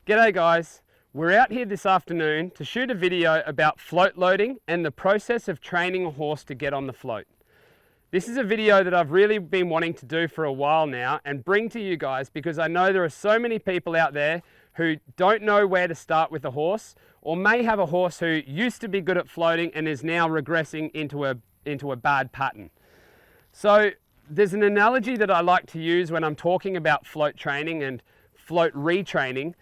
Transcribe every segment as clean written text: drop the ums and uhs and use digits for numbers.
G'day guys, we're out here this afternoon to shoot a video about float loading and the process of training a horse to get on the float. This is a video that I've really been wanting to do for a while now and bring to you guys because I know there are so many people out there who don't know where to start with a horse, or may have a horse who used to be good at floating and is now regressing into a bad pattern. So there's an analogy that I like to use when I'm talking about float training and float retraining,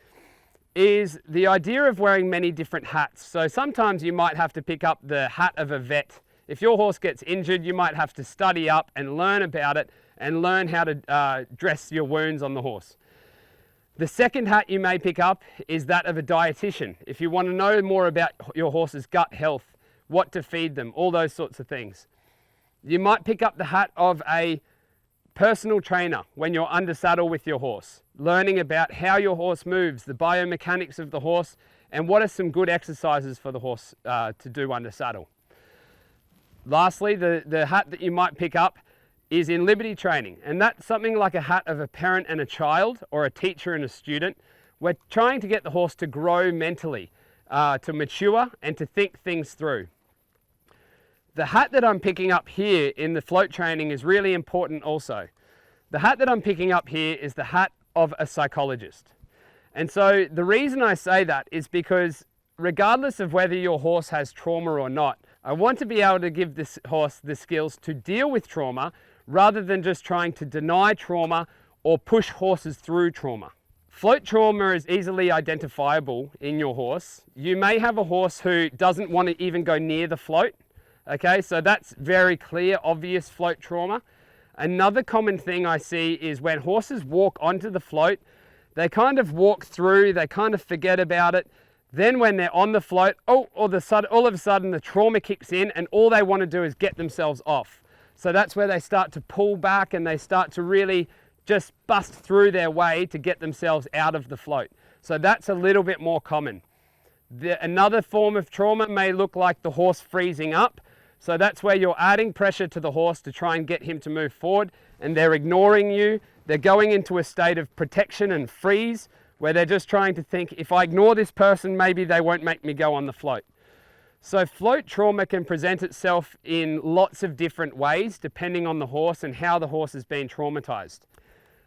is the idea of wearing many different hats. So sometimes you might have to pick up the hat of a vet. If your horse gets injured, you might have to study up and learn about it and learn how to dress your wounds on the horse. The second hat you may pick up is that of a dietitian. If you want to know more about your horse's gut health, what to feed them, all those sorts of things. You might pick up the hat of a personal trainer when you're under saddle with your horse, learning about how your horse moves, the biomechanics of the horse, and what are some good exercises for the horse to do under saddle. Lastly, the hat that you might pick up is in liberty training, and that's something like a hat of a parent and a child, or a teacher and a student. We're trying to get the horse to grow mentally, to mature and to think things through. The hat that I'm picking up here in the float training is really important also. The hat that I'm picking up here is the hat of a psychologist. And so the reason I say that is because regardless of whether your horse has trauma or not, I want to be able to give this horse the skills to deal with trauma rather than just trying to deny trauma or push horses through trauma. Float trauma is easily identifiable in your horse. You may have a horse who doesn't want to even go near the float. Okay, so that's very clear, obvious float trauma. Another common thing I see is when horses walk onto the float, they kind of walk through, they kind of forget about it. Then when they're on the float, all of a sudden the trauma kicks in and all they want to do is get themselves off. So that's where they start to pull back and they start to really just bust through their way to get themselves out of the float. So that's a little bit more common. Another form of trauma may look like the horse freezing up. So that's where you're adding pressure to the horse to try and get him to move forward, and they're ignoring you. They're going into a state of protection and freeze, where they're just trying to think, if I ignore this person, maybe they won't make me go on the float. So float trauma can present itself in lots of different ways, depending on the horse and how the horse has been traumatized.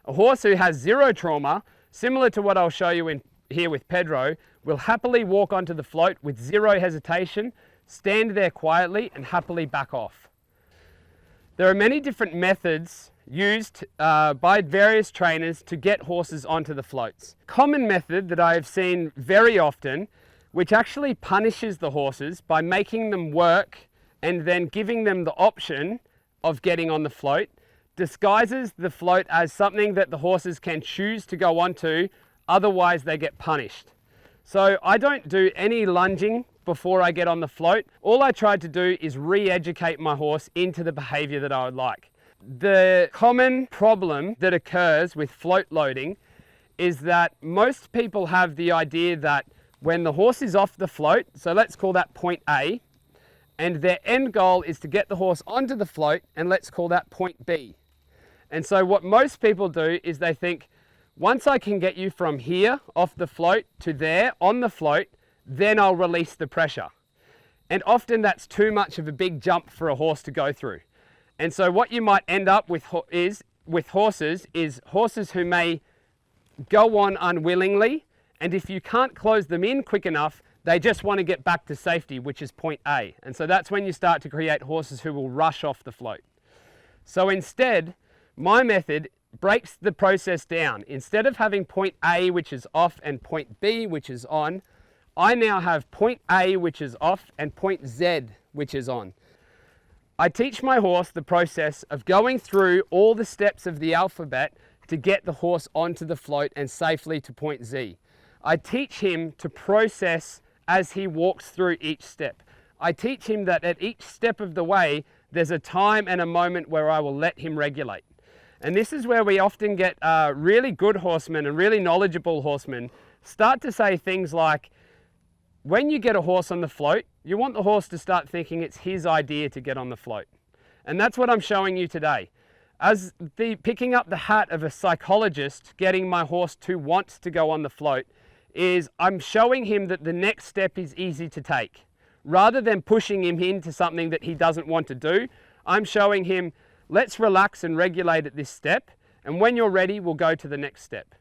A horse who has zero trauma, similar to what I'll show you in here with Pedro, will happily walk onto the float with zero hesitation, stand there quietly and happily back off. There are many different methods used by various trainers to get horses onto the floats. Common method that I have seen very often, which actually punishes the horses by making them work and then giving them the option of getting on the float, disguises the float as something that the horses can choose to go onto, otherwise they get punished. So I don't do any lunging before I get on the float. All I tried to do is re-educate my horse into the behavior that I would like. The common problem that occurs with float loading is that most people have the idea that when the horse is off the float, so let's call that point A, and their end goal is to get the horse onto the float, and let's call that point B. And so what most people do is they think, once I can get you from here off the float to there on the float, then I'll release the pressure. And often that's too much of a big jump for a horse to go through. And so what you might end up with horses who may go on unwillingly, and if you can't close them in quick enough, they just want to get back to safety, which is point A. And so that's when you start to create horses who will rush off the float. So instead, my method breaks the process down. Instead of having point A, which is off, and point B, which is on, I now have point A, which is off, and point Z, which is on. I teach my horse the process of going through all the steps of the alphabet to get the horse onto the float and safely to point Z. I teach him to process as he walks through each step. I teach him that at each step of the way, there's a time and a moment where I will let him regulate. And this is where we often get really good horsemen and really knowledgeable horsemen start to say things like, when you get a horse on the float, you want the horse to start thinking it's his idea to get on the float. And that's what I'm showing you today. As picking up the hat of a psychologist, getting my horse to want to go on the float is I'm showing him that the next step is easy to take. Rather than pushing him into something that he doesn't want to do, I'm showing him, let's relax and regulate at this step, and when you're ready, we'll go to the next step.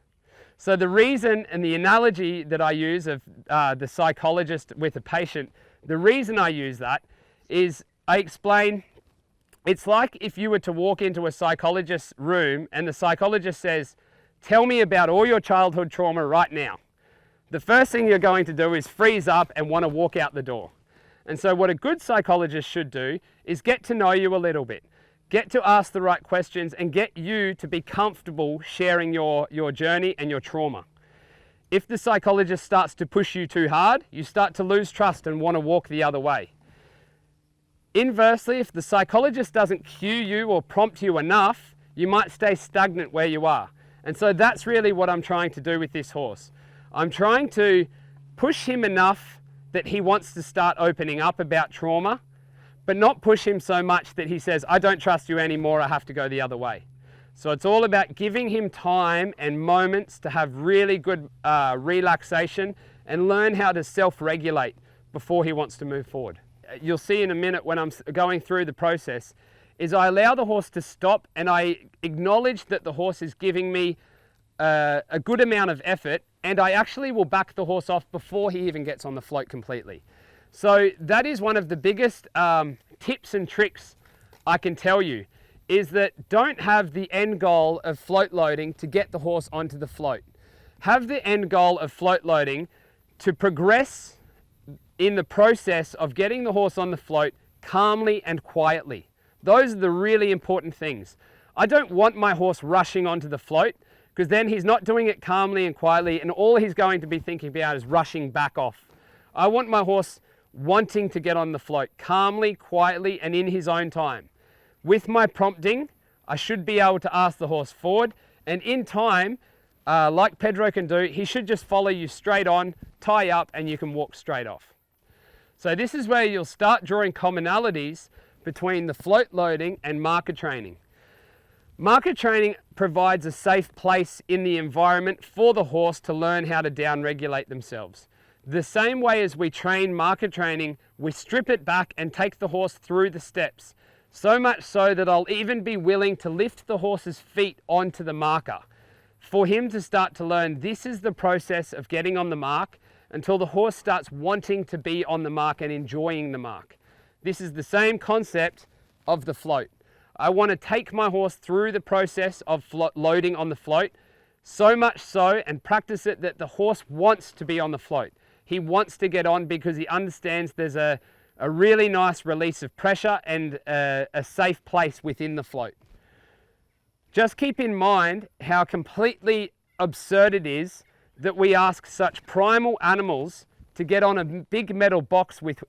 So the reason and the analogy that I use of the psychologist with a patient, the reason I use that is I explain, it's like if you were to walk into a psychologist's room and the psychologist says, tell me about all your childhood trauma right now. The first thing you're going to do is freeze up and want to walk out the door. And so what a good psychologist should do is get to know you a little bit, get to ask the right questions and get you to be comfortable sharing your journey and your trauma. If the psychologist starts to push you too hard, you start to lose trust and want to walk the other way. Inversely, if the psychologist doesn't cue you or prompt you enough, you might stay stagnant where you are. And so that's really what I'm trying to do with this horse. I'm trying to push him enough that he wants to start opening up about trauma, but not push him so much that he says, I don't trust you anymore, I have to go the other way. So it's all about giving him time and moments to have really good relaxation and learn how to self-regulate before he wants to move forward. You'll see in a minute when I'm going through the process, is I allow the horse to stop and I acknowledge that the horse is giving me a good amount of effort, and I actually will back the horse off before he even gets on the float completely. So that is one of the biggest tips and tricks I can tell you, is that don't have the end goal of float loading to get the horse onto the float. Have the end goal of float loading to progress in the process of getting the horse on the float calmly and quietly. Those are the really important things. I don't want my horse rushing onto the float, because then he's not doing it calmly and quietly, and all he's going to be thinking about is rushing back off. I want my horse wanting to get on the float calmly, quietly, and in his own time. With my prompting, I should be able to ask the horse forward, and in time, like Pedro can do, he should just follow you straight on, tie up, and you can walk straight off. So this is where you'll start drawing commonalities between the float loading and marker training. Marker training provides a safe place in the environment for the horse to learn how to down-regulate themselves. The same way as we train marker training, we strip it back and take the horse through the steps. So much so that I'll even be willing to lift the horse's feet onto the marker for him to start to learn this is the process of getting on the mark until the horse starts wanting to be on the mark and enjoying the mark. This is the same concept of the float. I want to take my horse through the process of loading on the float, so much so and practice it that the horse wants to be on the float. He wants to get on because he understands there's a really nice release of pressure and a safe place within the float. Just keep in mind how completely absurd it is that we ask such primal animals to get on a big metal box with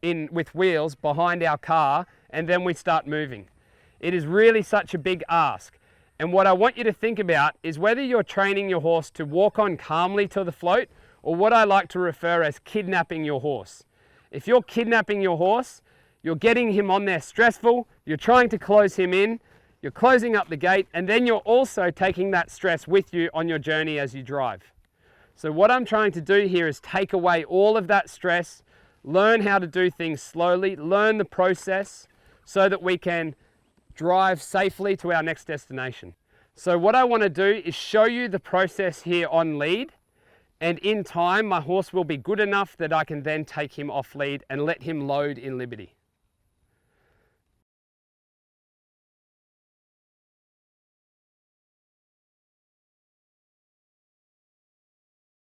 wheels behind our car and then we start moving. It is really such a big ask. And what I want you to think about is whether you're training your horse to walk on calmly to the float or what I like to refer as kidnapping your horse. If you're kidnapping your horse, you're getting him on there stressful, you're trying to close him in, you're closing up the gate, and then you're also taking that stress with you on your journey as you drive. So what I'm trying to do here is take away all of that stress, learn how to do things slowly, learn the process so that we can drive safely to our next destination. So what I want to do is show you the process here on lead, and in time my horse will be good enough that I can then take him off lead and let him load in liberty.